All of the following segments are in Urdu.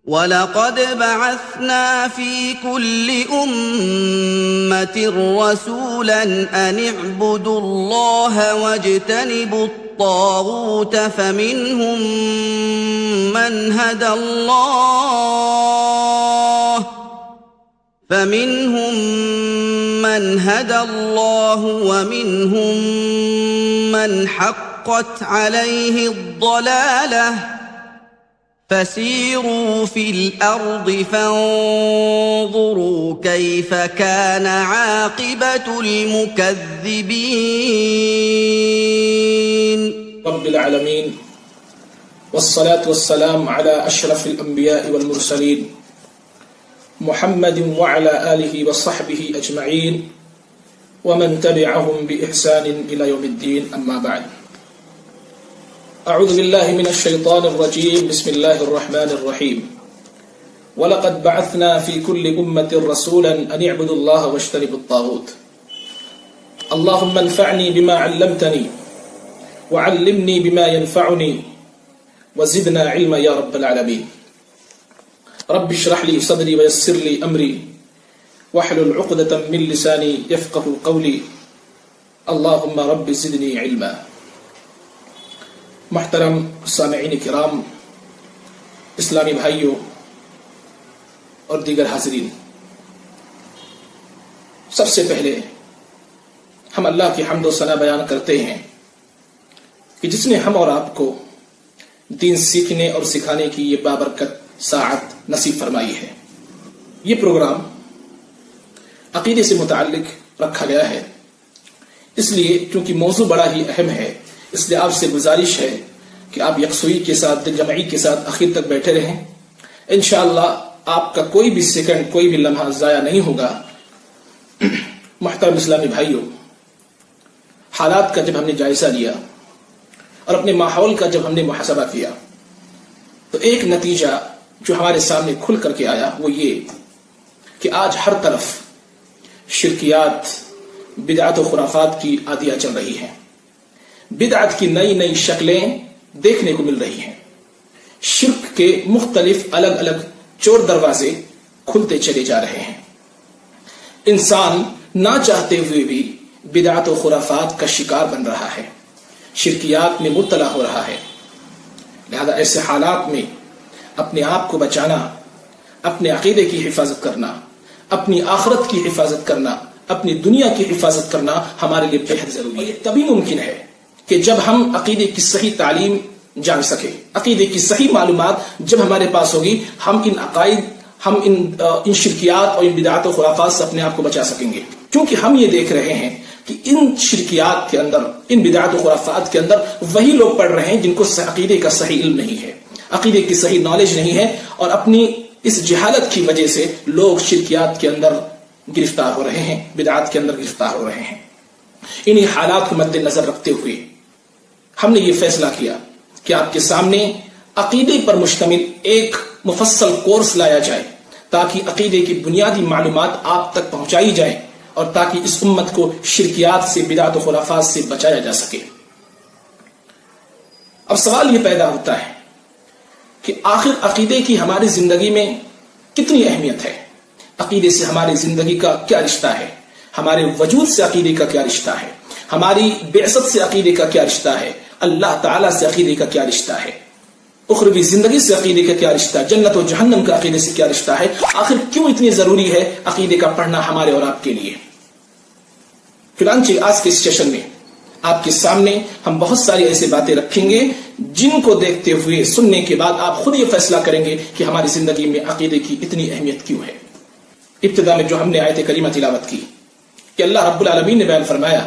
وَلَقَدْ بَعَثْنَا فِي كُلِّ أُمَّةٍ رَّسُولًا أَنِ اعْبُدُوا اللَّهَ وَاجْتَنِبُوا الطَّاغُوتَ فَمِنْهُم مَّنْ هَدَى اللَّهُ وَمِنْهُم مَّنْ حَقَّتْ عَلَيْهِ الضَّلَالَةُ فَسِيرُوا فِي الْأَرْضِ فَانظُرُوا كَيْفَ كَانَ عَاقِبَةُ الْمُكَذِّبِينَ رب العالمين والصلاة والسلام على أشرف الأنبياء والمرسلين محمد وعلى آله وصحبه أجمعين ومن تبعهم بإحسان إلى يوم الدين أما بعد أعوذ بالله من الشيطان الرجيم بسم الله الرحمن الرحيم وَلَقَدْ بَعَثْنَا فِي كُلِّ أُمَّةٍ رَّسُولًا أَنِ اعْبُدُوا اللَّهَ وَاجْتَنِبُوا الطَّاغُوتَ اللهم انفعني بما علمتني وعلمني بما ينفعني وزدنا علما يا رب العالمين رب اشرح لي صدري ويسر لي أمري واحلل عقدة من لساني يفقه قولي اللهم رب زدني علما محترم سامعین کرام، اسلامی بھائیوں اور دیگر حاضرین، سب سے پہلے ہم اللہ کی حمد و ثنا بیان کرتے ہیں کہ جس نے ہم اور آپ کو دین سیکھنے اور سکھانے کی یہ بابرکت ساعت نصیب فرمائی ہے۔ یہ پروگرام عقیدے سے متعلق رکھا گیا ہے، اس لیے چونکہ موضوع بڑا ہی اہم ہے، اس لیے آپ سے گزارش ہے کہ آپ یکسوئی کے ساتھ، دل جمعی کے ساتھ آخر تک بیٹھے رہیں۔ انشاءاللہ آپ کا کوئی بھی سیکنڈ، کوئی بھی لمحہ ضائع نہیں ہوگا۔ محترم اسلامی بھائیوں، حالات کا جب ہم نے جائزہ لیا اور اپنے ماحول کا جب ہم نے محاسبہ کیا تو ایک نتیجہ جو ہمارے سامنے کھل کر کے آیا وہ یہ کہ آج ہر طرف شرکیات، بدعت و خرافات کی آدیاں چل رہی ہیں۔ بدعت کی نئی نئی شکلیں دیکھنے کو مل رہی ہیں، شرک کے مختلف الگ الگ چور دروازے کھلتے چلے جا رہے ہیں۔ انسان نہ چاہتے ہوئے بھی بدعت و خرافات کا شکار بن رہا ہے، شرکیات میں مبتلا ہو رہا ہے۔ لہذا ایسے حالات میں اپنے آپ کو بچانا، اپنے عقیدے کی حفاظت کرنا، اپنی آخرت کی حفاظت کرنا، اپنی دنیا کی حفاظت کرنا ہمارے لیے بہت ضروری ہے۔ یہ تبھی ممکن ہے کہ جب ہم عقیدے کی صحیح تعلیم جان سکیں، عقیدے کی صحیح معلومات جب ہمارے پاس ہوگی، ہم ان عقائد، ہم ان شرکیات اور ان بدعات و خرافات سے اپنے آپ کو بچا سکیں گے۔ کیونکہ ہم یہ دیکھ رہے ہیں کہ ان شرکیات کے اندر، ان بدعات و خرافات کے اندر وہی لوگ پڑھ رہے ہیں جن کو عقیدے کا صحیح علم نہیں ہے، عقیدے کی صحیح نالج نہیں ہے، اور اپنی اس جہالت کی وجہ سے لوگ شرکیات کے اندر گرفتار ہو رہے ہیں، بدعات کے اندر گرفتار ہو رہے ہیں۔ انہی حالات کو مد نظر رکھتے ہوئے ہم نے یہ فیصلہ کیا کہ آپ کے سامنے عقیدے پر مشتمل ایک مفصل کورس لایا جائے تاکہ عقیدے کی بنیادی معلومات آپ تک پہنچائی جائیں اور تاکہ اس امت کو شرکیات سے، بدعت و خرافات سے بچایا جا سکے۔ اب سوال یہ پیدا ہوتا ہے کہ آخر عقیدے کی ہماری زندگی میں کتنی اہمیت ہے؟ عقیدے سے ہماری زندگی کا کیا رشتہ ہے؟ ہمارے وجود سے عقیدے کا کیا رشتہ ہے؟ ہماری بعثت سے عقیدے کا کیا رشتہ ہے؟ اللہ تعالیٰ سے عقیدے کا کیا رشتہ ہے؟ اخروی زندگی سے عقیدے کا کیا رشتہ ہے؟ جنت و جہنم کا عقیدے سے کیا رشتہ ہے؟ آخر کیوں اتنی ضروری ہے عقیدے کا پڑھنا ہمارے اور آپ کے لیے؟ چنانچہ آج کے اس سیشن میں آپ کے سامنے ہم بہت ساری ایسی باتیں رکھیں گے جن کو دیکھتے ہوئے، سننے کے بعد آپ خود یہ فیصلہ کریں گے کہ ہماری زندگی میں عقیدے کی اتنی اہمیت کیوں ہے۔ ابتدا میں جو ہم نے آیت کریمہ تلاوت کی کہ اللہ رب العالمین نے بیان فرمایا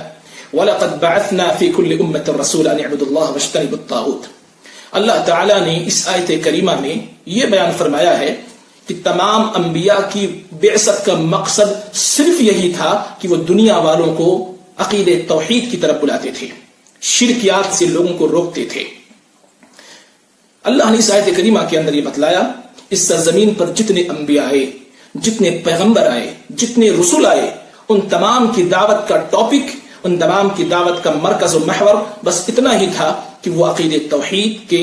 وَلَقَدْ بَعَثْنَا فِي كُلِّ أُمَّةٍ رَّسُولًا أَنِ اعْبُدُوا اللَّهَ وَاجْتَنِبُوا الطَّاغُوتَ۔ اللہ تعالیٰ نے اس آیت کریمہ میں یہ بیان فرمایا ہے کہ تمام انبیاء کی بعثت کا مقصد صرف یہی تھا کہ وہ دنیا والوں کو عقید توحید کی طرف بلاتے تھے، شرکیات سے لوگوں کو روکتے تھے۔ اللہ نے اس آیت کریمہ کے اندر یہ بتلایا اس سرزمین پر جتنے انبیاء آئے، جتنے پیغمبر آئے، جتنے رسول آئے، ان تمام کی دعوت کا ٹاپک، ان تمام کی دعوت کا مرکز و محور بس اتنا ہی تھا کہ وہ عقید توحید کے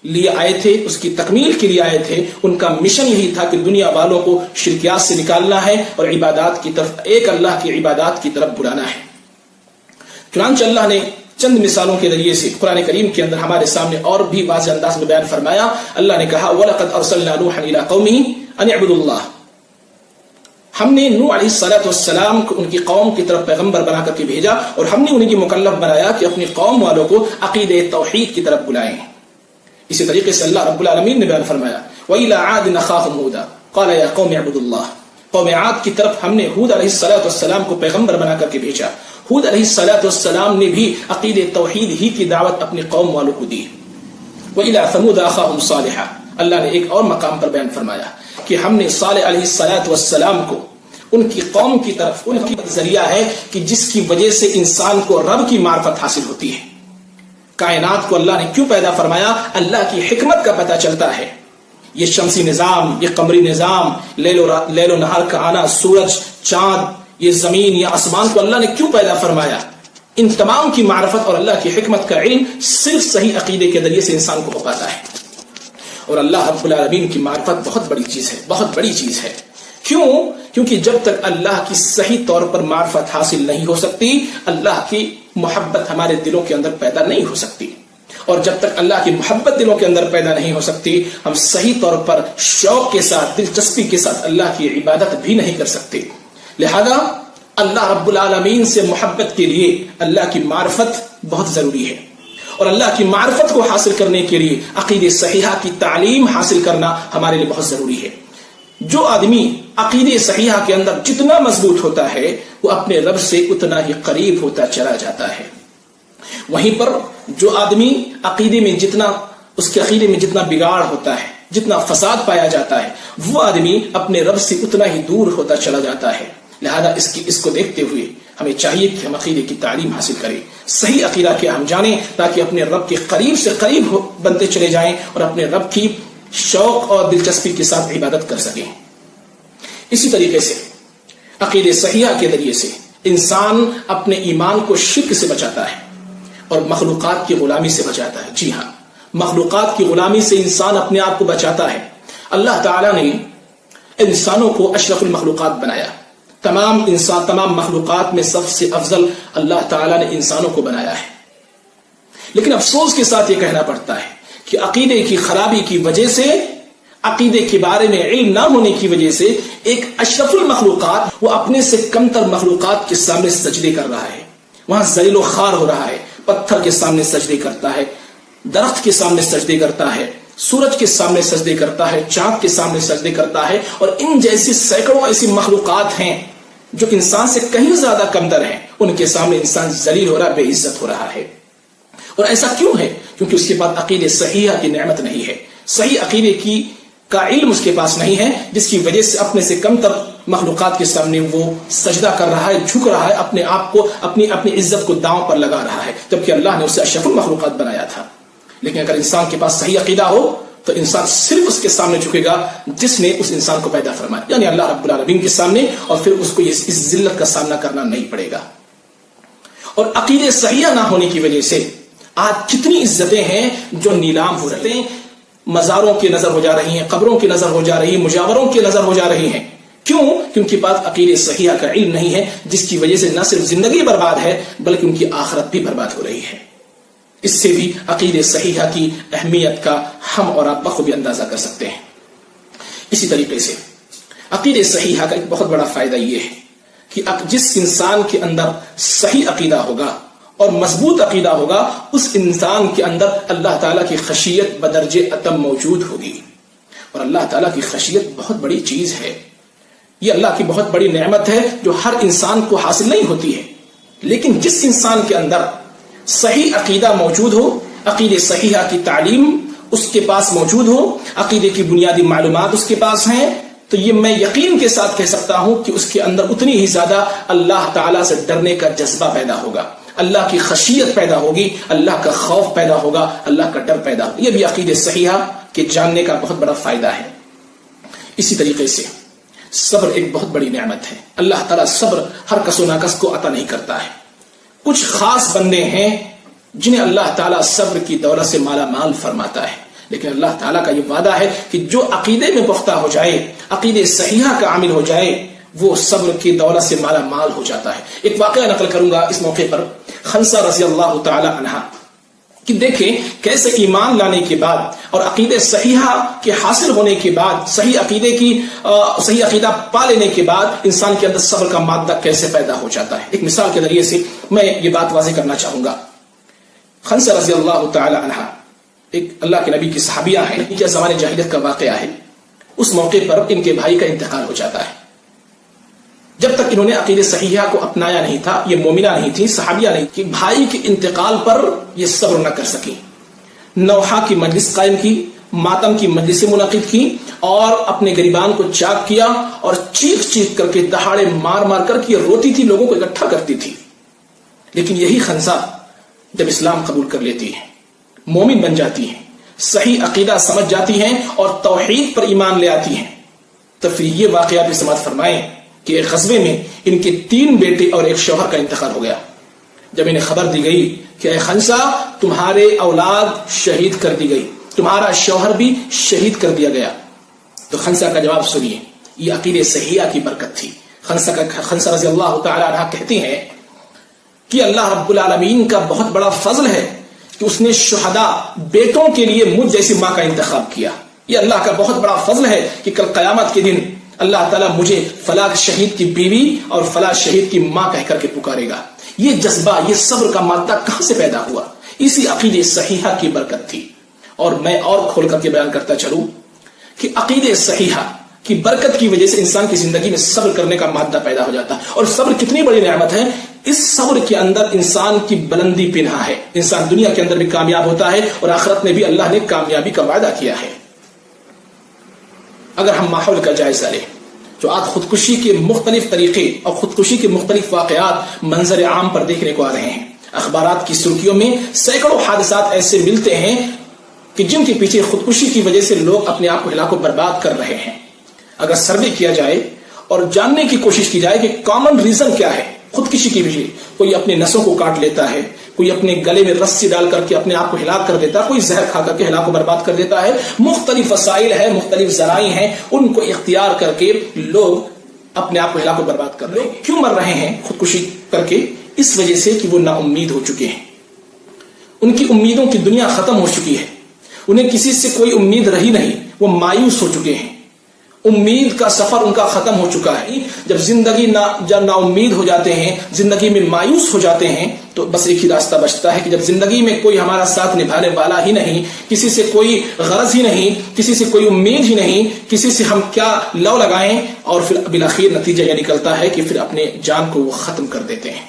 لیے آئے تھے، اس کی تکمیل کے لیے آئے تھے. ان کا مشن یہی تھا کہ دنیا والوں کو شرکیات سے نکالنا ہے اور عبادات کی طرف، ایک اللہ کی عبادات کی طرف بلانا ہے. چنانچہ اللہ نے چند مثالوں کے ذریعے سے قرآن کریم کے اندر ہمارے سامنے اور بھی واضح انداز میں بیان فرمایا. اللہ نے کہا وَلَقَدْ أَرْسَلْنَا نُوحًا إِلَىٰ قَوْمِهِ أَنِ اعْبُدُوا اللَّهَ. ہم نے نوح علیہ السلام کو ان کی قوم کی طرف پیغمبر بنا کر کے بھیجا اور ہم نے انہیں کی مکلف بنایا کہ اپنی قوم والوں کو عقیدہ توحید کی طرف بلائیں. اسی طریقے سے اللہ رب العالمین نے بیان فرمایا وَإِلَىٰ عَادٍ أَخَاهُمْ هُودًا قَالَ يَا قَوْمِ اعْبُدُوا اللَّهَ. قوم عاد کی طرف ہم نے ہود علیہ السلام کو پیغمبر بنا کر کے بھیجا. ہود علیہ السلام نے بھی عقیدہ توحید ہی کی دعوت اپنی قوم والوں کو دی. وَإِلَىٰ ثَمُودَ أَخَاهُمْ صَالِحًا. اللہ نے ایک اور مقام پر بیان فرمایا کہ ہم نے صالح علیہ السلام کو ان کی قوم کی طرف، ان کی ذریعہ ہے کہ جس کی وجہ سے انسان کو رب کی معرفت حاصل ہوتی ہے. کائنات کو اللہ نے کیوں پیدا فرمایا؟ اللہ کی حکمت کا پتہ چلتا ہے. یہ شمسی نظام، یہ قمری نظام، لیل و نہار کا آنا، سورج، چاند، یہ زمین یا آسمان کو اللہ نے کیوں پیدا فرمایا؟ ان تمام کی معرفت اور اللہ کی حکمت کا علم صرف صحیح عقیدے کے ذریعے سے انسان کو ہو پاتا ہے. اور اللہ رب العالمین کی معرفت بہت بڑی چیز ہے، بہت بڑی چیز ہے. کیوں؟ کیونکہ جب تک اللہ کی صحیح طور پر معرفت حاصل نہیں ہو سکتی، اللہ کی محبت ہمارے دلوں کے اندر پیدا نہیں ہو سکتی. اور جب تک اللہ کی محبت دلوں کے اندر پیدا نہیں ہو سکتی، ہم صحیح طور پر شوق کے ساتھ، دلچسپی کے ساتھ اللہ کی عبادت بھی نہیں کر سکتے. لہذا اللہ رب العالمین سے محبت کے لیے اللہ کی معرفت بہت ضروری ہے. اور اللہ کی معرفت کو حاصل کرنے کے لیے عقیدہ صحیحہ کی تعلیم حاصل کرنا ہمارے لیے بہت ضروری ہے. جو آدمی عقیدہ صحیحہ کے اندر جتنا مضبوط ہوتا ہے وہ اپنے رب سے اتنا ہی قریب ہوتا چلا جاتا ہے. وہیں پر جو آدمی عقیدے میں جتنا، اس کے عقیدے میں جتنا بگاڑ ہوتا ہے، جتنا فساد پایا جاتا ہے، وہ آدمی اپنے رب سے اتنا ہی دور ہوتا چلا جاتا ہے. لہذا اس کو دیکھتے ہوئے ہمیں چاہیے کہ ہم عقیدے کی تعلیم حاصل کریں، صحیح عقیدہ کیا ہم جانیں، تاکہ اپنے رب کے قریب سے قریب بنتے چلے جائیں اور اپنے رب کی شوق اور دلچسپی کے ساتھ عبادت کر سکیں. اسی طریقے سے عقیدہ صحیحہ کے ذریعے سے انسان اپنے ایمان کو شرک سے بچاتا ہے اور مخلوقات کی غلامی سے بچاتا ہے. جی ہاں، مخلوقات کی غلامی سے انسان اپنے آپ کو بچاتا ہے. اللہ تعالیٰ نے انسانوں کو اشرف المخلوقات بنایا. تمام مخلوقات میں سب سے افضل اللہ تعالیٰ نے انسانوں کو بنایا ہے. لیکن افسوس کے ساتھ یہ کہنا پڑتا ہے کہ عقیدے کی خرابی کی وجہ سے، عقیدے کے بارے میں علم نہ ہونے کی وجہ سے، ایک اشرف المخلوقات وہ اپنے سے کمتر مخلوقات کے سامنے سجدے کر رہا ہے، وہاں ذلیل و خوار ہو رہا ہے. پتھر کے سامنے سجدے کرتا ہے، درخت کے سامنے سجدے کرتا ہے، سورج کے سامنے سجدے کرتا ہے، چاند کے سامنے سجدے کرتا ہے. اور ان جیسی سینکڑوں ایسی مخلوقات ہیں جو انسان سے کہیں زیادہ کمتر ہیں، ان کے سامنے انسان ذلیل ہو رہا ہے، بے عزت ہو رہا ہے. اور ایسا کیوں ہے؟ کیونکہ اس کے پاس عقیدہ صحیحہ کی نعمت نہیں ہے، صحیح عقیدے کا علم اس کے پاس نہیں ہے، جس کی وجہ سے اپنے سے کمتر مخلوقات کے سامنے وہ سجدہ کر رہا ہے، جھک رہا ہے، اپنے آپ کو، اپنی عزت کو داؤں پر لگا رہا ہے، جبکہ اللہ نے اسے اشرف المخلوقات بنایا تھا. لیکن اگر انسان کے پاس صحیح عقیدہ ہو تو انسان صرف اس کے سامنے جھکے گا جس نے اس انسان کو پیدا فرمایا، یعنی اللہ رب العالمین کے سامنے، اور پھر اس کو اس ذلت کا سامنا کرنا نہیں پڑے گا. اور عقیدے صحیح نہ ہونے کی وجہ سے آج کتنی عزتیں ہیں جو نیلام ہو رہی ہیں، مزاروں کی نظر ہو جا رہی ہیں، قبروں کی نظر ہو جا رہی ہیں، مجاوروں کی نظر ہو جا رہی ہیں. کیوں؟ کیونکہ پاس عقیدہ صحیحہ کا علم نہیں ہے، جس کی وجہ سے نہ صرف زندگی برباد ہے بلکہ ان کی آخرت بھی برباد ہو رہی ہے. اس سے بھی عقیدہ صحیحہ کی اہمیت کا ہم اور آپ بخوبی اندازہ کر سکتے ہیں. اسی طریقے سے عقیدہ صحیحہ کا ایک بہت بڑا فائدہ یہ ہے کہ جس انسان کے اندر صحیح عقیدہ ہوگا اور مضبوط عقیدہ ہوگا، اس انسان کے اندر اللہ تعالیٰ کی خشیت بدرجہ اتم موجود ہوگی. اور اللہ تعالیٰ کی خشیت بہت بڑی چیز ہے، یہ اللہ کی بہت بڑی نعمت ہے جو ہر انسان کو حاصل نہیں ہوتی ہے. لیکن جس انسان کے اندر صحیح عقیدہ موجود ہو، عقیدہ صحیحہ کی تعلیم اس کے پاس موجود ہو، عقیدے کی بنیادی معلومات اس کے پاس ہیں، تو یہ میں یقین کے ساتھ کہہ سکتا ہوں کہ اس کے اندر اتنی ہی زیادہ اللہ تعالیٰ سے ڈرنے کا جذبہ پیدا ہوگا، اللہ کی خشیت پیدا ہوگی، اللہ کا خوف پیدا ہوگا، اللہ کا ڈر پیدا ہوگا. یہ بھی عقیدہ صحیحہ کے جاننے کا بہت بڑا فائدہ ہے. اسی طریقے سے صبر ایک بہت بڑی نعمت ہے. اللہ تعالیٰ صبر ہر کس و ناکس کو عطا نہیں کرتا ہے. کچھ خاص بندے ہیں جنہیں اللہ تعالیٰ صبر کی دولت سے مالا مال فرماتا ہے، لیکن اللہ تعالیٰ کا یہ وعدہ ہے کہ جو عقیدے میں پختہ ہو جائے، عقیدے صحیحہ کا عامل ہو جائے، وہ صبر کی دولت سے مالا مال ہو جاتا ہے۔ ایک واقعہ نقل کروں گا اس موقع پر، خنسہ رضی اللہ تعالی عنہا، کہ دیکھیں کیسے ایمان لانے کے بعد اور عقیدے صحیحہ کے حاصل ہونے کے بعد، صحیح عقیدہ پا لینے کے بعد انسان کے اندر صبر کا مادہ کیسے پیدا ہو جاتا ہے۔ ایک مثال کے ذریعے سے میں یہ بات واضح کرنا چاہوں گا۔ خنسہ رضی اللہ تعالی عنہا ایک اللہ کے نبی کی صحابیہ ہیں، کیا زمانے جاہلیت کا واقعہ ہے۔ اس موقع پر ان کے بھائی کا انتقال ہو جاتا ہے۔ جب تک انہوں نے عقیدہ صحیحہ کو اپنایا نہیں تھا، یہ مومنہ نہیں تھی، صحابیہ نہیں تھی، بھائی کے انتقال پر یہ صبر نہ کر سکی، نوحہ کی مجلس قائم کی، ماتم کی مجلس منعقد کی اور اپنے گریبان کو چاک کیا اور چیخ چیخ کر کے، دہاڑے مار مار کر کے روتی تھی، لوگوں کو اکٹھا کرتی تھی۔ لیکن یہی خنسہ جب اسلام قبول کر لیتی ہے، مومن بن جاتی ہیں، صحیح عقیدہ سمجھ جاتی ہیں اور توحید پر ایمان لے آتی ہیں، تو پھر یہ واقعہ بھی سماعت فرمائیں کہ ایک غزوے میں ان کے 3 بیٹے اور ایک شوہر کا انتقال ہو گیا۔ جب انہیں خبر دی گئی کہ اے خنسہ، تمہارے اولاد شہید کر دی گئی، تمہارا شوہر بھی شہید کر دیا گیا، تو خنسہ کا جواب سنیے، یہ عقیدہ صحیحہ کی برکت تھی۔ خنسہ رضی اللہ تعالی عنہ کہتی ہیں کہ اللہ رب العالمین کا بہت بڑا فضل ہے کہ اس نے شہداء بیٹوں کے لیے مجھ جیسی ماں کا انتخاب کیا۔ یہ اللہ کا بہت بڑا فضل ہے کہ کل قیامت کے دن اللہ تعالیٰ مجھے فلاں شہید کی بیوی اور فلاں شہید کی ماں کہہ کر کے پکارے گا۔ یہ جذبہ، یہ صبر کا مادہ کہاں سے پیدا ہوا؟ اسی عقیدہ صحیحہ کی برکت تھی۔ اور میں اور کھول کر کے بیان کرتا چلوں کہ عقیدہ صحیحہ کی برکت کی وجہ سے انسان کی زندگی میں صبر کرنے کا مادہ پیدا ہو جاتا ہے۔ اور صبر کتنی بڑی نعمت ہے، اس صبر کے اندر انسان کی بلندی پنہا ہے، انسان دنیا کے اندر بھی کامیاب ہوتا ہے اور آخرت میں بھی اللہ نے کامیابی کا وعدہ کیا ہے۔ اگر ہم ماحول کا جائزہ لیں، جو آج خودکشی کے مختلف طریقے اور خودکشی کے مختلف واقعات منظر عام پر دیکھنے کو آ رہے ہیں، اخبارات کی سرخیوں میں سینکڑوں حادثات ایسے ملتے ہیں کہ جن کے پیچھے خودکشی کی وجہ سے لوگ اپنے آپ کو ہلاک و برباد کر رہے ہیں۔ اگر سروے کیا جائے اور جاننے کی کوشش کی جائے کہ کامن ریزن کیا ہے خودکشی کی وجہ، کوئی اپنے نسوں کو کاٹ لیتا ہے، کوئی اپنے گلے میں رسی ڈال کر کے اپنے آپ کو ہلاک کر دیتا ہے، کوئی زہر کھا کر کے ہلاک و برباد کر دیتا ہے، مختلف وسائل ہیں، مختلف ذرائع ہیں، ان کو اختیار کر کے لوگ اپنے آپ کو ہلاک و برباد کر رہے ہیں۔ کیوں مر رہے ہیں خودکشی کر کے؟ اس وجہ سے کہ وہ نا امید ہو چکے ہیں، ان کی امیدوں کی دنیا ختم ہو چکی ہے، انہیں کسی سے کوئی امید رہی نہیں، وہ مایوس ہو چکے ہیں، امید کا سفر ان کا ختم ہو چکا ہے۔ جب زندگی جب نا امید ہو جاتے ہیں، زندگی میں مایوس ہو جاتے ہیں، تو بس ایک ہی راستہ بچتا ہے کہ جب زندگی میں کوئی ہمارا ساتھ نبھانے والا ہی نہیں، کسی سے کوئی غرض ہی نہیں، کسی سے کوئی امید ہی نہیں، کسی سے ہم کیا لو لگائیں، اور پھر بالآخر نتیجہ یہ نکلتا ہے کہ پھر اپنے جان کو وہ ختم کر دیتے ہیں۔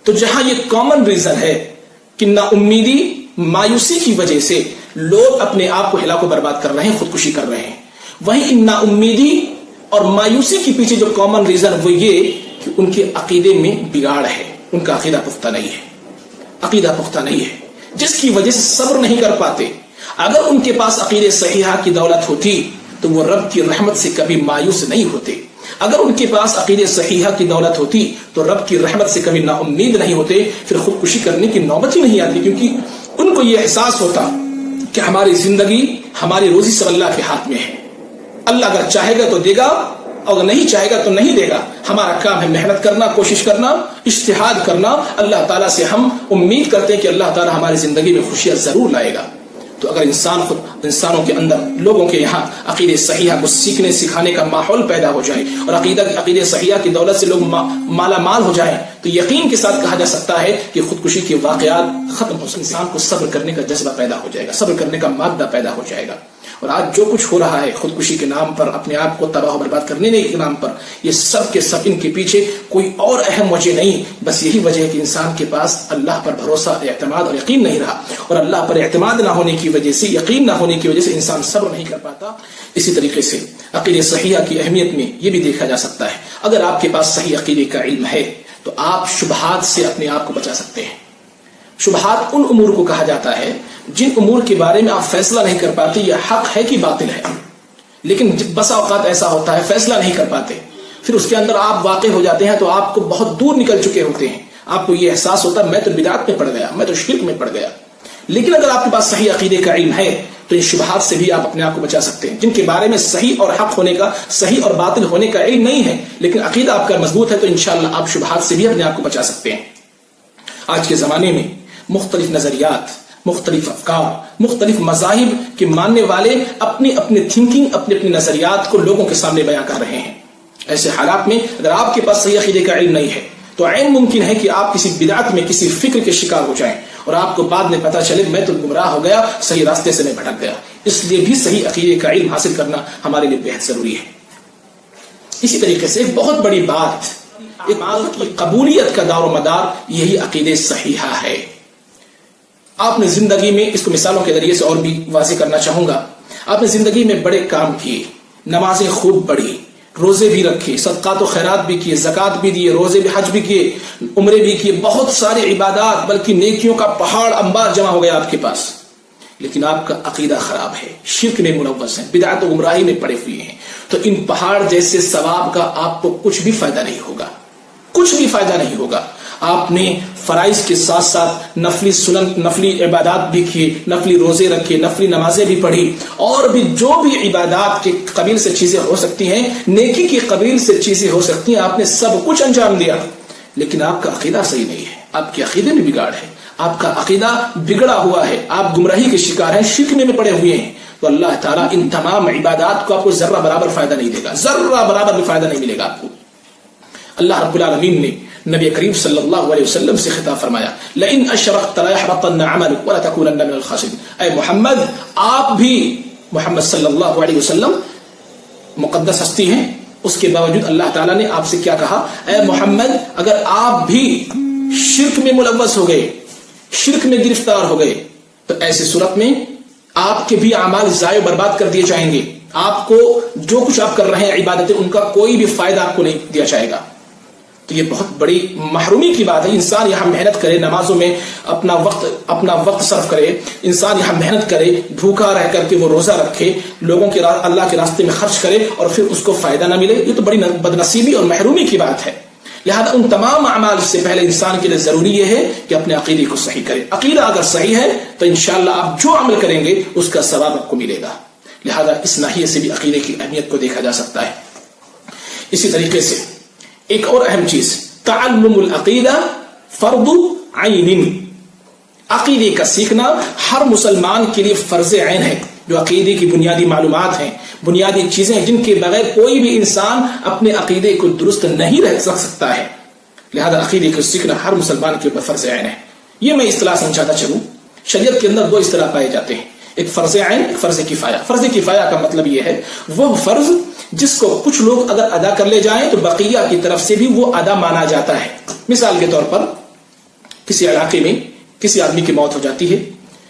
تو جہاں یہ کامن ریزن ہے کہ نا امیدی، مایوسی کی وجہ سے لوگ اپنے آپ کو ہلاک و برباد کر رہے ہیں، خودکشی کر رہے ہیں، وہیں ان نا امیدی اور مایوسی کے پیچھے جو کامن ریزن وہ یہ کہ ان کے عقیدے میں بگاڑ ہے، ان کا عقیدہ پختہ نہیں ہے، عقیدہ پختہ نہیں ہے، جس کی وجہ سے صبر نہیں کر پاتے۔ اگر ان کے پاس عقیدہ صحیحہ کی دولت ہوتی تو وہ رب کی رحمت سے کبھی مایوس نہیں ہوتے، اگر ان کے پاس عقیدہ صحیحہ کی دولت ہوتی تو رب کی رحمت سے کبھی نا امید نہیں ہوتے، پھر خودکشی کرنے کی نوبت ہی نہیں آتی، کیونکہ ان کو یہ احساس ہوتا کہ ہماری زندگی، ہماری روزی سب اللہ کے ہاتھ میں ہے، اللہ اگر چاہے گا تو دے گا، اور نہیں چاہے گا تو نہیں دے گا، ہمارا کام ہے محنت کرنا، کوشش کرنا، اجتہاد کرنا، اللہ تعالیٰ سے ہم امید کرتے ہیں کہ اللہ تعالیٰ ہماری زندگی میں خوشیاں ضرور لائے گا۔ تو اگر انسانوں کے اندر، لوگوں کے یہاں عقیدہ صحیحہ کو سیکھنے سکھانے کا ماحول پیدا ہو جائے اور عقیدہ صحیحہ کی دولت سے لوگ مالا مال ہو جائیں، تو یقین کے ساتھ کہا جا سکتا ہے کہ خودکشی کے واقعات ختم ہو، انسان کو صبر کرنے کا جذبہ پیدا ہو جائے گا، صبر کرنے کا مادہ پیدا ہو جائے گا۔ اور آج جو کچھ ہو رہا ہے خودکشی کے نام پر، اپنے آپ کو تباہ و برباد کرنے کے نام پر، یہ سب کے سب ان کے پیچھے کوئی اور اہم وجہ نہیں، بس یہی وجہ ہے کہ انسان کے پاس اللہ پر بھروسہ، اعتماد اور یقین نہیں رہا، اور اللہ پر اعتماد نہ ہونے کی وجہ سے، یقین نہ ہونے کی وجہ سے انسان صبر نہیں کر پاتا۔ اسی طریقے سے عقیدہ صحیحہ کی اہمیت میں یہ بھی دیکھا جا سکتا ہے، اگر آپ کے پاس صحیح عقیدے کا علم ہے تو آپ شبہات سے اپنے آپ کو بچا سکتے ہیں۔ شبہات ان امور کو کہا جاتا ہے جن امور کے بارے میں آپ فیصلہ نہیں کر پاتے یہ حق ہے کہ باطل ہے، لیکن بسا اوقات ایسا ہوتا ہے فیصلہ نہیں کر پاتے، پھر اس کے اندر آپ واقع ہو جاتے ہیں تو آپ کو بہت دور نکل چکے ہوتے ہیں، آپ کو یہ احساس ہوتا ہے میں تو بدعت میں پڑ گیا، میں تو شرک میں پڑ گیا، لیکن اگر آپ کے پاس صحیح عقیدے کا علم ہے تو ان شبہات سے بھی آپ اپنے آپ کو بچا سکتے ہیں. جن کے بارے میں صحیح اور حق ہونے کا، صحیح اور باطل ہونے کا علم نہیں ہے، لیکن عقیدہ آپ کا مضبوط ہے، تو انشاءاللہ آپ شبہات سے بھی اپنے آپ کو بچا سکتے ہیں. آج کے زمانے میں مختلف نظریات، مختلف افکار، مختلف مذاہب کے ماننے والے اپنی اپنی تھنکنگ، اپنے اپنے نظریات کو لوگوں کے سامنے بیان کر رہے ہیں. ایسے حالات میں اگر آپ کے پاس صحیح عقیدے کا علم نہیں ہے تو عین ممکن ہے کہ آپ کسی بدعت میں، کسی فکر کے شکار ہو جائیں اور آپ کو بعد میں پتہ چلے میں تو گمراہ ہو گیا، صحیح راستے سے میں بھٹک گیا. اس لیے بھی صحیح عقیدے کا علم حاصل کرنا ہمارے لیے بہت ضروری ہے. اسی طریقے سے ایک بہت بڑی بات، ایک کی قبولیت کا دار و مدار یہی عقیدے صحیحہ ہے. آپ نے زندگی میں، اس کو مثالوں کے ذریعے سے اور بھی واضح کرنا چاہوں گا، آپ نے زندگی میں بڑے کام کیے، نمازیں خوب پڑھی، روزے بھی رکھے، صدقات و خیرات بھی کیے، زکات بھی دیے، روزے بھی، حج بھی کیے، عمرے بھی کیے، بہت سارے عبادات، بلکہ نیکیوں کا پہاڑ انبار جمع ہو گیا آپ کے پاس، لیکن آپ کا عقیدہ خراب ہے، شرک میں ملوث ہے، بدعت و گمراہی میں پڑے ہوئے ہیں، تو ان پہاڑ جیسے ثواب کا آپ کو کچھ بھی فائدہ نہیں ہوگا، کچھ بھی فائدہ نہیں ہوگا. آپ نے فرائض کے ساتھ ساتھ نفلی سنن، نفلی عبادات بھی کیے، نفلی روزے رکھے، نفلی نمازیں بھی پڑھی، اور بھی جو بھی عبادات کے قبیل سے چیزیں ہو سکتی ہیں، نیکی کی قبیل سے چیزیں ہو سکتی ہیں، آپ نے سب کچھ انجام دیا، لیکن آپ کا عقیدہ صحیح نہیں ہے، آپ کے عقیدے میں بگاڑ ہے، آپ کا عقیدہ بگڑا ہوا ہے، آپ گمراہی کے شکار ہیں، شرک میں پڑے ہوئے ہیں، تو اللہ تعالیٰ ان تمام عبادات کو آپ کو ذرہ برابر فائدہ نہیں دے گا، ذرہ برابر بھی فائدہ نہیں ملے گا آپ کو. اللہ رب العالمین نے نبی کریم صلی اللہ علیہ وسلم سے خطاب فرمایا، لئن اشرکت لیحبطن عملک ولتکونن من الخاسرین. اے محمد، آپ بھی، محمد صلی اللہ علیہ وسلم مقدس ہستی ہیں، اس کے باوجود اللہ تعالیٰ نے آپ سے کیا کہا، اے محمد اگر آپ بھی شرک میں ملوث ہو گئے، شرک میں گرفتار ہو گئے، تو ایسی صورت میں آپ کے بھی اعمال ضائع برباد کر دیے جائیں گے. آپ کو جو کچھ آپ کر رہے ہیں عبادتیں، ان کا کوئی بھی فائدہ آپ کو نہیں دیا جائے گا. تو یہ بہت بڑی محرومی کی بات ہے. انسان یہاں محنت کرے، نمازوں میں اپنا وقت صرف کرے، انسان یہاں محنت کرے، بھوکا رہ کر کے وہ روزہ رکھے، لوگوں کے اللہ کے راستے میں خرچ کرے، اور پھر اس کو فائدہ نہ ملے، یہ تو بڑی بدنصیبی اور محرومی کی بات ہے. لہذا ان تمام اعمال سے پہلے انسان کے لیے ضروری یہ ہے کہ اپنے عقیدے کو صحیح کرے. عقیدہ اگر صحیح ہے تو انشاءاللہ آپ جو عمل کریں گے اس کا ثواب آپ کو ملے گا. لہذا اس ناحیے سے بھی عقیدے کی اہمیت کو دیکھا جا سکتا ہے. اسی طریقے سے ایک اور اہم چیز، تعلم العقیدہ فرض عین. عقیدے کا سیکھنا ہر مسلمان کے لیے فرض عین ہے. جو عقیدے کی بنیادی معلومات ہیں، بنیادی چیزیں جن کے بغیر کوئی بھی انسان اپنے عقیدے کو درست نہیں رہ سکتا ہے، لہذا عقیدے کو سیکھنا ہر مسلمان کے اوپر فرض عین ہے. یہ میں اصطلاح سمجھاتا چلوں. شریعت کے اندر دو اصطلاح پائے جاتے ہیں، ایک فرض عین، ایک فرض کفایہ. فرض کفایہ کا مطلب یہ ہے وہ فرض جس کو کچھ لوگ اگر ادا کر لے جائیں تو بقیہ کی طرف سے بھی وہ ادا مانا جاتا ہے. مثال کے طور پر کسی علاقے میں کسی آدمی کی موت ہو جاتی ہے،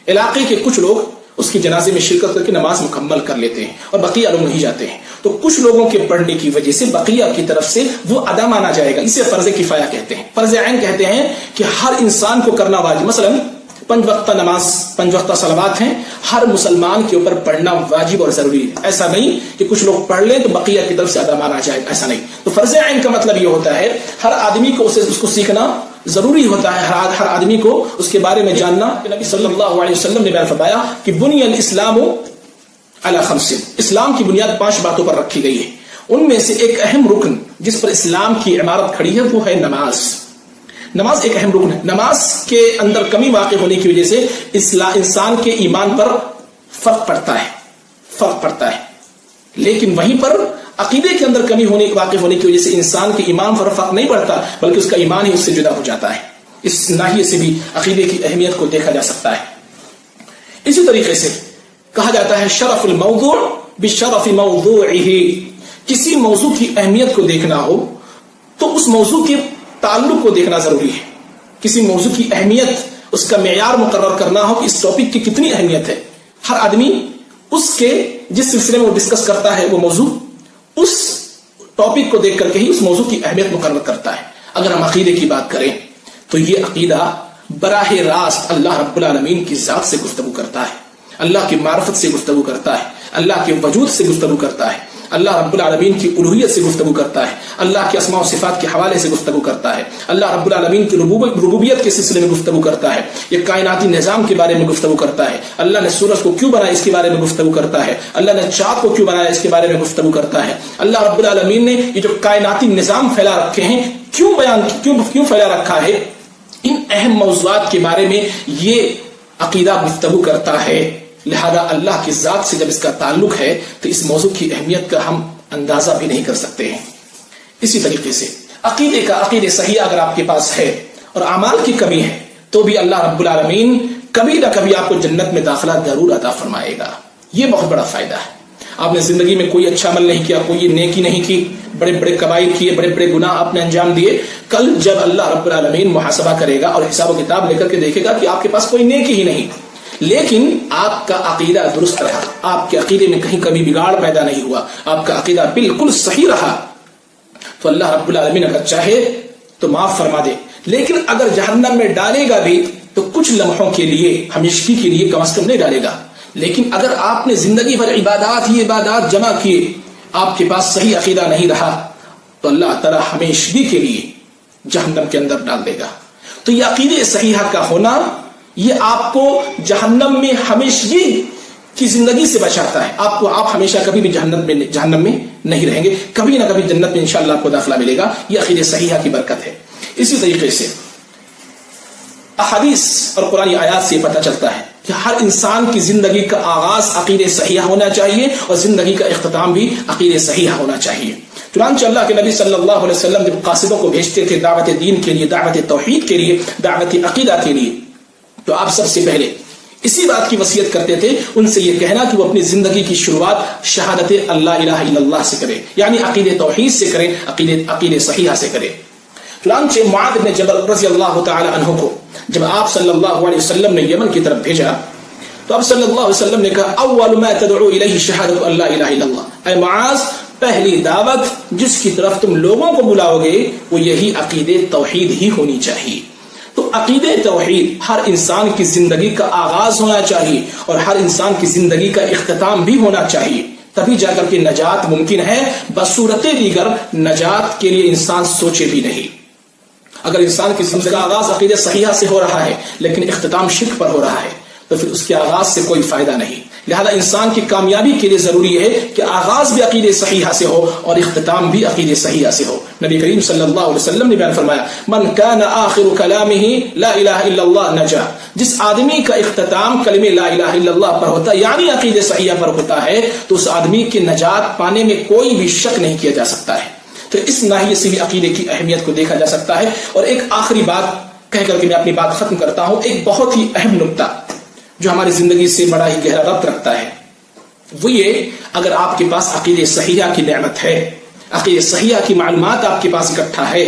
علاقے کے کچھ لوگ اس کی جنازے میں شرکت کر کے نماز مکمل کر لیتے ہیں اور بقیہ لوگ نہیں جاتے ہیں، تو کچھ لوگوں کے پڑھنے کی وجہ سے بقیہ کی طرف سے وہ ادا مانا جائے گا. اسے فرض کفایہ کہتے ہیں. فرض عین کہتے ہیں کہ ہر انسان کو کرنا واجب. مثلا 5 وقتہ نماز، 5 وقتہ صلوات ہیں، ہر مسلمان کے اوپر پڑھنا واجب اور ضروری ہے. ایسا نہیں کہ کچھ لوگ پڑھ لیں تو بقیہ کی طرف سے ادا مانا جائے، ایسا نہیں. تو فرض عین کا مطلب یہ ہوتا ہے ہر آدمی کو اس کو سیکھنا ضروری ہوتا ہے، ہر آدمی کو اس کے بارے میں جاننا. نبی صلی اللہ علیہ وسلم نے بیان فرمایا کہ بنی الاسلام علی 5. اسلام کی بنیاد 5 باتوں پر رکھی گئی ہے. ان میں سے ایک اہم رکن جس پر اسلام کی عمارت کھڑی ہے وہ ہے نماز. نماز ایک اہم رکن ہے. نماز کے اندر کمی واقع ہونے کی وجہ سے انسان کے ایمان پر فرق پڑتا ہے. لیکن وہیں پر عقیدے کے اندر کمی واقع ہونے کی وجہ سے انسان کے ایمان پر فرق نہیں پڑتا، بلکہ اس کا ایمان ہی اس سے جدا ہو جاتا ہے. اس ناحیے سے بھی عقیدے کی اہمیت کو دیکھا جا سکتا ہے. اسی طریقے سے کہا جاتا ہے شرف الموضوع بشرف موضوعه. کسی موضوع کی اہمیت کو دیکھنا ہو تو اس موضوع کے تعلق کو دیکھنا ضروری ہے. کسی موضوع کی اہمیت، اس کا معیار مقرر کرنا ہو کہ اس ٹاپک کی کتنی اہمیت ہے. ہر آدمی اس کے جس سلسلے میں وہ ڈسکس کرتا ہے وہ موضوع، اس ٹاپک کو دیکھ کر کے ہی اس موضوع کی اہمیت مقرر کرتا ہے. اگر ہم عقیدے کی بات کریں تو یہ عقیدہ براہ راست اللہ رب العالمین کی ذات سے گفتگو کرتا ہے، اللہ کی معرفت سے گفتگو کرتا ہے، اللہ کے وجود سے گفتگو کرتا ہے. اللہ رب العالمین کی الوہیت سے گفتگو کرتا ہے، اللہ کے اسماء و صفات کے حوالے سے گفتگو کرتا ہے، اللہ رب العالمین کی ربوبیت کے سلسلے میں گفتگو کرتا ہے، یہ کائناتی نظام کے بارے میں گفتگو کرتا ہے، اللہ نے سورج کو کیوں بنایا اس کے بارے میں گفتگو کرتا ہے، اللہ نے چاند کو کیوں بنایا اس کے بارے میں گفتگو کرتا ہے، اللہ رب العالمین نے یہ جو کائناتی نظام پھیلا رکھے ہیں کیوں پھیلا رکھا ہے، ان اہم موضوعات کے بارے میں یہ عقیدہ گفتگو کرتا ہے۔ لہذا اللہ کی ذات سے جب اس کا تعلق ہے تو اس موضوع کی اہمیت کا ہم اندازہ بھی نہیں کر سکتے ہیں۔ اسی طریقے سے عقیدے صحیح اگر آپ کے پاس ہے اور اعمال کی کمی ہے تو بھی اللہ رب العالمین کبھی نہ کبھی آپ کو جنت میں داخلہ ضرور عطا فرمائے گا۔ یہ بہت بڑا فائدہ ہے۔ آپ نے زندگی میں کوئی اچھا عمل نہیں کیا، کوئی نیکی نہیں کی، بڑے بڑے کبائر کیے، بڑے بڑے گناہ آپ نے انجام دیے، کل جب اللہ رب العالمین محاسبہ کرے گا اور حساب و کتاب لے کر کے دیکھے گا کہ آپ کے پاس کوئی نیکی ہی نہیں، لیکن آپ کا عقیدہ درست رہا، آپ کے عقیدے میں کہیں کبھی بگاڑ پیدا نہیں ہوا، آپ کا عقیدہ بالکل صحیح رہا، تو اللہ رب العالمین اگر چاہے تو معاف فرما دے۔ لیکن اگر جہنم میں ڈالے گا بھی تو کچھ لمحوں کے لیے، ہمیشگی کے لیے کم از کم نہیں ڈالے گا۔ لیکن اگر آپ نے زندگی بھر عبادات جمع کیے، آپ کے پاس صحیح عقیدہ نہیں رہا تو اللہ تعالی ہمیشگی کے لیے جہنم کے اندر ڈال دے گا۔ تو یہ عقیدے صحیحہ کا ہونا یہ آپ کو جہنم میں ہمیشگی کی زندگی سے بچاتا ہے۔ آپ ہمیشہ کبھی بھی جہنم میں نہیں رہیں گے، کبھی نہ کبھی جنت میں انشاءاللہ آپ کو داخلہ ملے گا۔ یہ عقیدے صحیحہ کی برکت ہے۔ اسی طریقے سے احادیث اور قرآنی آیات سے پتہ چلتا ہے کہ ہر انسان کی زندگی کا آغاز عقیدے صحیحہ ہونا چاہیے اور زندگی کا اختتام بھی عقیدے صحیحہ ہونا چاہیے۔ چنانچہ اللہ کے نبی صلی اللہ علیہ وسلم جب قاصدوں کو بھیجتے تھے دعوت دین کے لیے، دعوت توحید کے لیے، دعوت عقیدہ کے لیے، تو آپ سب سے پہلے اسی بات کی وصیت کرتے تھے ان سے یہ کہنا کہ وہ اپنی زندگی کی شروعات شہادت اللہ الہ الا اللہ سے کرے، یعنی عقیدے توحید سے کرے، عقیدے صحیحہ سے کرے۔ چنانچہ معاذ بن جبل رضی اللہ تعالی عنہ کو جب آپ صلی اللہ علیہ وسلم نے یمن کی طرف بھیجا تو آپ صلی اللہ علیہ وسلم نے کہا اول ما تدعو الیہ شہادت اللہ الہ الا اللہ، اے معاذ پہلی دعوت جس کی طرف تم لوگوں کو بلاؤ گے وہ یہی عقیدے توحید ہی ہونی چاہیے۔ تو عقیدے توحید ہر انسان کی زندگی کا آغاز ہونا چاہیے اور ہر انسان کی زندگی کا اختتام بھی ہونا چاہیے، تبھی جا کر کے نجات ممکن ہے۔ بصورت دیگر نجات کے لیے انسان سوچے بھی نہیں۔ اگر انسان کی زندگی کا آغاز عقیدے صحیحہ سے ہو رہا ہے لیکن اختتام شرک پر ہو رہا ہے تو پھر اس کے آغاز سے کوئی فائدہ نہیں۔ لہذا انسان کی کامیابی کے لیے ضروری ہے کہ آغاز بھی عقیدے صحیحہ سے ہو اور اختتام بھی عقیدے صحیحہ سے ہو۔ نبی کریم صلی اللہ علیہ وسلم نے بیان فرمایا من کان آخر کلامہ لا الہ الا اللہ نجا، جس آدمی کا اختتام کلمہ لا الہ الا اللہ پر ہوتا ہے یعنی عقیدے صحیحہ پر ہوتا ہے تو اس آدمی کی نجات پانے میں کوئی بھی شک نہیں کیا جا سکتا ہے۔ تو اس ناحیے سے بھی عقیدے کی اہمیت کو دیکھا جا سکتا ہے۔ اور ایک آخری بات کہہ کر کے میں اپنی بات ختم کرتا ہوں، ایک بہت ہی اہم نقطہ جو ہماری زندگی سے بڑا ہی گہرا ربط رکھتا ہے وہ یہ، اگر آپ کے پاس عقیدے صحیحہ کی نعمت ہے، عقیدے صحیحہ کی معلومات آپ کے پاس اکٹھا ہے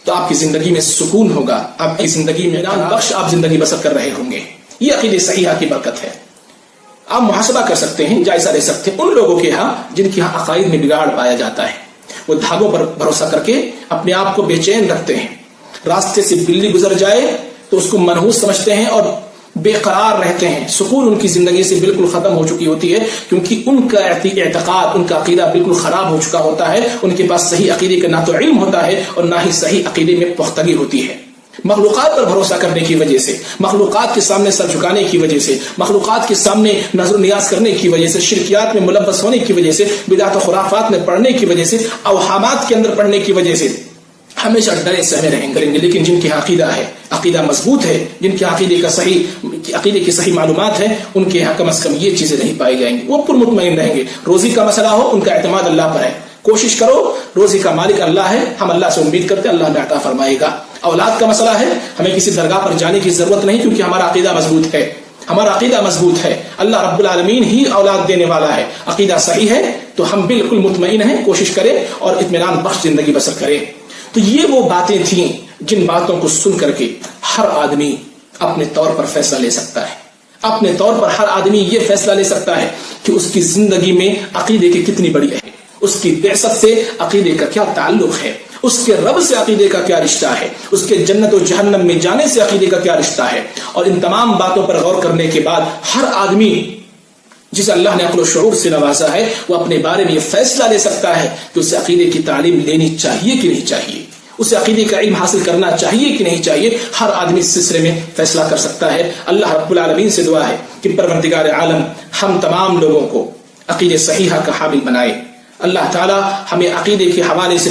تو آپ کی زندگی میں سکون ہوگا، آپ کی زندگی میں بخش آپ زندگی بسر کر رہے ہوں گے۔ یہ عقیدے صحیحہ کی برکت ہے۔ آپ محاسبہ کر سکتے ہیں، جائزہ لے سکتے ہیں ان لوگوں کے ہاں جن کے ہاں عقائد میں بگاڑ پایا جاتا ہے، وہ دھاگوں پر بھروسہ کر کے اپنے آپ کو بے چین رکھتے ہیں، راستے سے بلی گزر جائے تو اس کو منحوس سمجھتے ہیں اور بے قرار رہتے ہیں، سکون ان کی زندگی سے بالکل ختم ہو چکی ہوتی ہے کیونکہ ان کا اعتقاد، ان کا عقیدہ بالکل خراب ہو چکا ہوتا ہے۔ ان کے پاس صحیح عقیدے کا نہ تو علم ہوتا ہے اور نہ ہی صحیح عقیدے میں پختگی ہوتی ہے۔ مخلوقات پر بھروسہ کرنے کی وجہ سے، مخلوقات کے سامنے سر جھکانے کی وجہ سے، مخلوقات کے سامنے نظر و نیاز کرنے کی وجہ سے، شرکیات میں ملوث ہونے کی وجہ سے، بدعت و خرافات میں پڑھنے کی وجہ سے، اوہامات کے اندر پڑھنے کی وجہ سے ہمیشہ ڈرے سہمے رہیں گے۔ لیکن جن کی عقیدہ ہے، عقیدہ مضبوط ہے، جن کے عقیدے کی صحیح معلومات ہیں، ان کے یہاں کم از کم یہ چیزیں نہیں پائی جائیں گی، وہ پر مطمئن رہیں گے۔ روزی کا مسئلہ ہو، ان کا اعتماد اللہ پر ہے، کوشش کرو، روزی کا مالک اللہ ہے، ہم اللہ سے امید کرتے ہیں اللہ ہمیں عطا فرمائے گا۔ اولاد کا مسئلہ ہے، ہمیں کسی درگاہ پر جانے کی ضرورت نہیں کیونکہ ہمارا عقیدہ مضبوط ہے، ہمارا عقیدہ مضبوط ہے، اللہ رب العالمین ہی اولاد دینے والا ہے، عقیدہ صحیح ہے تو ہم بالکل مطمئن ہیں، کوشش کریں اور اطمینان بخش زندگی بسر کریں۔ تو یہ وہ باتیں تھیں جن باتوں کو سن کر کے ہر آدمی اپنے طور پر فیصلہ لے سکتا ہے، اپنے طور پر ہر آدمی یہ فیصلہ لے سکتا ہے کہ اس کی زندگی میں عقیدے کی کتنی بڑی ہے، اس کی بعثت سے عقیدے کا کیا تعلق ہے، اس کے رب سے عقیدے کا کیا رشتہ ہے، اس کے جنت و جہنم میں جانے سے عقیدے کا کیا رشتہ ہے۔ اور ان تمام باتوں پر غور کرنے کے بعد ہر آدمی جسے اللہ نے عقل و شعور سے نوازا ہے وہ اپنے بارے میں یہ فیصلہ لے سکتا ہے کہ اسے عقیدے کی تعلیم لینی چاہیے کہ نہیں چاہیے، اسے عقیدے کا علم حاصل کرنا چاہیے کہ نہیں چاہیے. ہر آدمی اس سلسلے میں فیصلہ کر سکتا ہے. اللہ رب العالمین سے دعا ہے کہ پروردگار عالم ہم تمام لوگوں کو عقیدے صحیحہ کا حامل بنائے. اللہ تعالی ہمیں عقیدے کے حوالے سے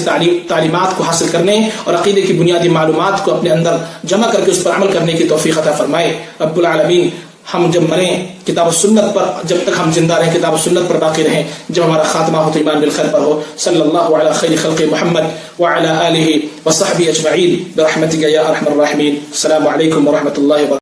تعلیمات کو حاصل کرنے اور عقیدے کی بنیادی معلومات کو اپنے اندر جمع کر کے اس پر عمل کرنے کی توفیق عطا فرمائے. رب العالمین ہم جب مریں کتاب و سنت پر، جب تک ہم زندہ رہیں کتاب و سنت پر باقی رہیں، جب ہمارا خاتمہ ہو تو ایمان بالخیر پر ہو. صلی اللہ علی خیر خلق محمد وعلی آلہ وصحبہ اجمعین برحمتک یا ارحم الراحمین. السلام علیکم ورحمۃ اللہ وبرکاتہ.